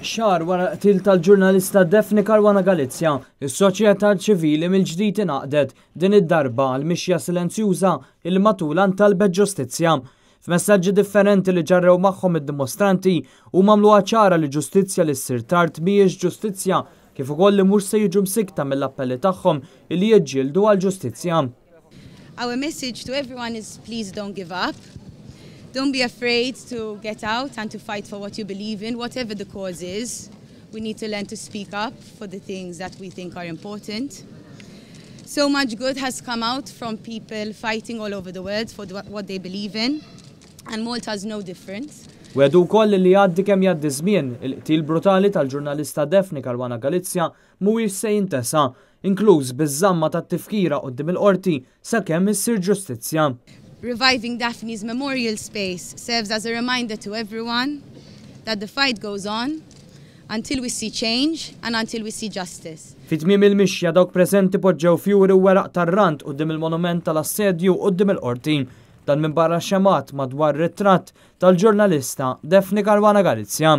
Xahar wara qtil tal-ġurnalista Daphne Caruana Galizia, is-soċjetà ċivili mill-ġdid ingħaqdet din id-darba għal mixja silenzjuża il matul talbet ġustizzja. F'messaġġi differenti li ġarrew magħhom id-dimostranti huma magħmluha ċara li ġustizzja li ssir tard mhijiex ġustizzja kif ukoll li mhux se jiġu msikta mill-appelli tagħhom li jiġġieldu għal ġustizzja. Our message to everyone is please don't give up. Don't be afraid to get out and to fight for what you believe in, whatever the cause is. We need to learn to speak up for the things that we think are important. So much good has come out from people fighting all over the world for what they believe in, and Malta is no different. Wedu wkoll li għaddi kemm jgħaddi żmien il-qtil brutali tal-ġurnalista Daphne Caruana Galizia mhuwiex se jintesa', inkluż biż-żamma tat-tifkira quddiem il-qorti sakemm issir ġustizzja. Reviving Daphne's memorial space serves as a reminder to everyone that the fight goes on until we see change and until we see justice. Fit-tmiem il-mixja dawk preżenti poġġew fjuri u weraq tar-rant quddiem il-monument tal-assedju quddiem il-qorti dan minbarra xemat madwar ritratt tal-ġurnalista Daphne Caruana Galizia.